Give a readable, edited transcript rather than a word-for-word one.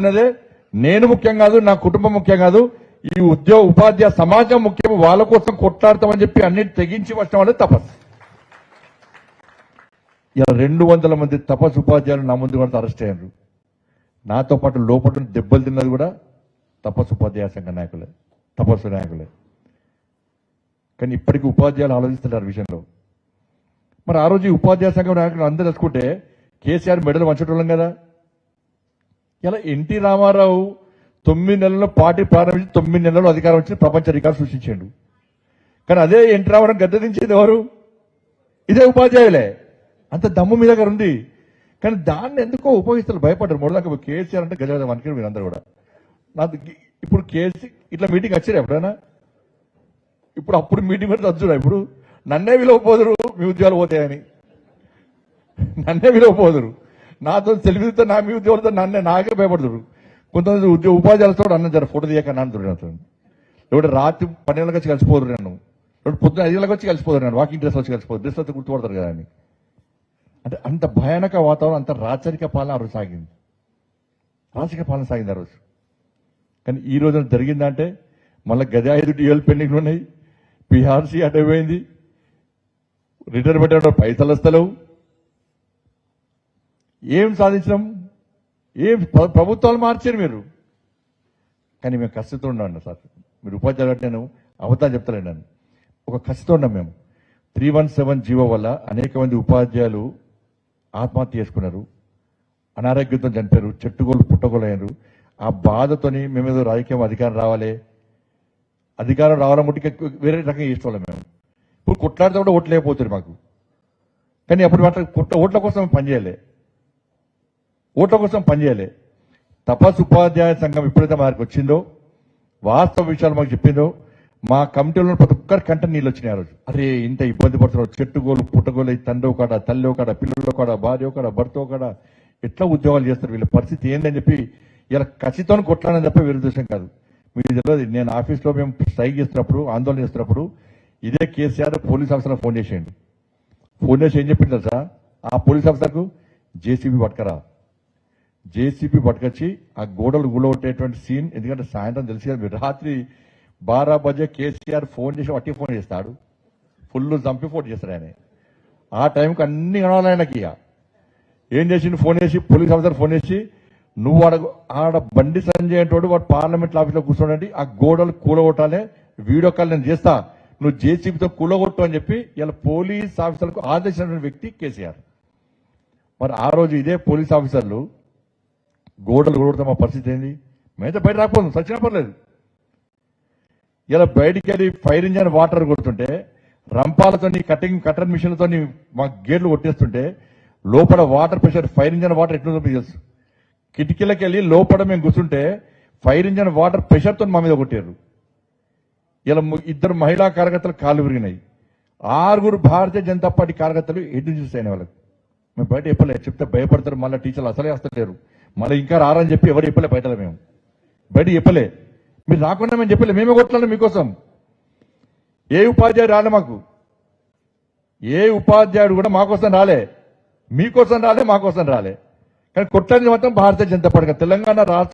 ఉన్నదే నేను ముఖ్యం కాదు, నా కుటుంబం ముఖ్యం కాదు, ఈ ఉపాధ్యాయ సమాజం ముఖ్యం, వాళ్ళ కోసం కొట్లాడతామని చెప్పి అన్నిటి తెగించి వచ్చిన వాళ్ళే తపస్సు. ఇలా 200 మంది తపస్సు ఉపాధ్యాయులు నా ముందు కూడా అరెస్ట్ అయ్యారు. నాతో పాటు లోపల దెబ్బలు తిన్నది కూడా తపస్సు ఉపాధ్యాయ సంఘ నాయకులే, తపస్సు నాయకులే. కానీ ఇప్పటికీ ఉపాధ్యాయులు ఆలోచిస్తున్నారు విషయంలో. మరి ఆ రోజు ఉపాధ్యాయ సంఘం నాయకులు అందరూ తెలుసుకుంటే కేసీఆర్ మెడలు వంచటోళ్ళం కదా. ఇలా ఎన్టీ రామారావు 9 నెలల్లో పార్టీ ప్రారంభించి 9 నెలల్లో అధికారం వచ్చి ప్రపంచ రికార్డు సృష్టించాడు. కానీ అదే ఎన్టీ రామారావు గద్దెదించేది ఎవరు? ఇదే ఉపాధ్యాయులే. అంత దమ్ము మీ దగ్గర ఉంది. కానీ దాన్ని ఎందుకో ఉపయోగిస్తారు, భయపడ్డారు. మొదలక కేసీఆర్ అంటే గజ వనికి మీరందరూ కూడా. నాకు ఇప్పుడు ఇట్లా మీటింగ్ వచ్చారు ఎప్పుడైనా? అప్పుడు మీటింగ్ కూడా వచ్చురా. ఇప్పుడు నన్నే విలువపోదురు, మీ ఉద్యోగాలు పోతాయని నన్నే విలువపోదురు. నాతో సెల్ఫీతో నా మీ ఉద్యోగులతో నాకే భయపడుతురు. కొంతమంది ఉపాధ్యాయులతో అన్న జర ఫోటో తీయకన్నా అంటున్నారు. లేకపోతే రాత్రి 12 గంటలకు వచ్చి కలిసిపోదురు నన్ను, లేకపోతే పొద్దున 5 గంటలకు వచ్చి కలిసిపోదురు నన్ను, వాకింగ్ డ్రెస్ వచ్చి కలిసిపోదు, డ్రెస్ వచ్చి గుర్తుపడతారు కదా అని. అంటే అంత భయానక వాతావరణం, అంత రాచరిక పాలన ఆ రోజు సాగింది. రాజకీయ పాలన సాగింది ఆ రోజు. కానీ ఈ రోజున జరిగిందంటే మళ్ళీ గది 5 DL పెండింగ్ ఉన్నాయి, PRC అడ్డైపోయింది, రిటర్న్ పెట్టడం పైసలు వస్తలేవు. ఏం సాధించడం? ఏం ప్రభుత్వాలు మార్చారు మీరు. కానీ మేము కసితో ఉన్నాం సార్. మీరు ఉపాధ్యాయులు అంటే నేను అవతారం చెప్తలేను. నేను ఒక కసితో ఉన్నాం. మేము 317 జీవో వల్ల అనేక మంది ఉపాధ్యాయులు ఆత్మహత్య చేసుకున్నారు, అనారోగ్యంతో చనిపోయారు, చెట్టుగోళ్ళు పుట్టగోలు అయ్యారు. ఆ బాధతోని మేమేదో రాజకీయం అధికారం రావాలని ముట్టికి వేరే రకంగా చేసుకోవాలి. మేము ఇప్పుడు కొట్లాడితే కూడా ఓట్లు లేకపోతుంది మాకు. కానీ అప్పుడు ఓట్ల కోసం పనిచేయలే. తపస్సు ఉపాధ్యాయ సంఘం ఎప్పుడైతే మాకు వచ్చిందో, వాస్తవ విషయాలు మాకు చెప్పిందో, మా కమిటీలో ప్రతి ఒక్కరి కంట నీళ్ళు వచ్చినాయి ఆ రోజు. అరే ఇంత ఇబ్బంది పడుతున్నారు, చెట్టుగోలు పుట్టగోలు, తండ్రి కాడ, తల్లి కాడ, పిల్లల కాడ, భార్య కాడ, భర్త కాడ ఎట్లా ఉద్యోగాలు చేస్తారు, వీళ్ళ పరిస్థితి ఏందని చెప్పి ఇలా కసితో కొట్లాడని చెప్పి విరుద్ధం కాదు. మీకు తెలియదు, నేను ఆఫీస్లో మేము స్ట్రైక్ చేస్తున్నప్పుడు, ఆందోళన చేస్తున్నప్పుడు ఇదే కేసీఆర్ పోలీస్ ఆఫీసర్లకు ఫోన్ చేసి ఏం చెప్పింది తెలుసా? ఆ పోలీస్ ఆఫీసర్కు JCB పట్టుకొచ్చి ఆ గోడలు గులగొట్టేటువంటి సీన్. ఎందుకంటే సాయంత్రం తెలిసి కదా మీరు, రాత్రి 12 బజే కేసీఆర్ ఫోన్ చేసి వట్టి ఫోన్ చేస్తాడు, ఫుల్ చంపి ఫోన్ చేస్తాడు ఆయన. ఆ టైంకి అన్ని కనాలి ఆయనకి. ఏం చేసి ఫోన్ చేసి పోలీస్ ఆఫీసర్ ఫోన్ చేసి, నువ్వు ఆడ బండి సంజయ్ అంటోడు వాడు పార్లమెంట్ ఆఫీస్లో కూర్చోండి, ఆ గోడలు కూలగొట్టాలి, వీడియో కాల్ నేను చేస్తా, నువ్వు JCBతో కూలగొట్టు అని చెప్పి ఇలా పోలీస్ ఆఫీసర్లకు ఆదేశించిన వ్యక్తి కేసీఆర్. మరి ఆ రోజు ఇదే పోలీస్ ఆఫీసర్లు గోడలు కొడతాం, మా పరిస్థితి ఏంది? మేమైతే బయట రాకపోతుంది, సచ్చినా పర్లేదు. ఇలా బయటికి వెళ్ళి ఫైర్ ఇంజన్ వాటర్ కొడుతుంటే, రంపాలతో కటర్ మిషన్లతో మా గేట్లు కొట్టేస్తుంటే, లోపల water pressure, fire engine water ఎట్లుందో మీకు తెలుసు. కిటికీలకు వెళ్ళి లోపల మేము కూర్చుంటే ఫైర్ ఇంజన్ వాటర్ ప్రెషర్తో మా మీద కొట్టారు. ఇలా 2 మహిళా కార్యకర్తలు కాళ్ళు విరిగినాయి. 6 భారతీయ జనతా పార్టీ కార్యకర్తలు ఎటు చూసాయి వాళ్ళకి. మేము బయట చెప్పలేదు, చెప్తే భయపడతారు, మళ్ళీ టీచర్లు అసలే వస్తలేరు, మళ్ళీ ఇంకా రారని చెప్పి ఎవరు చెప్పలే, బయట మేము బయట చెప్పలే. మీరు రాకుండా మేము చెప్పలే, మేమే కొట్లాలి మీకోసం. ఏ ఉపాధ్యాయుడు రాలే మాకు, ఏ ఉపాధ్యాయుడు కూడా మాకోసం రాలే, మీకోసం రాలే, మాకోసం రాలే. కానీ కొట్లాడి మాత్రం భారతీయ జనతా పార్టీ తెలంగాణ రాష్ట్ర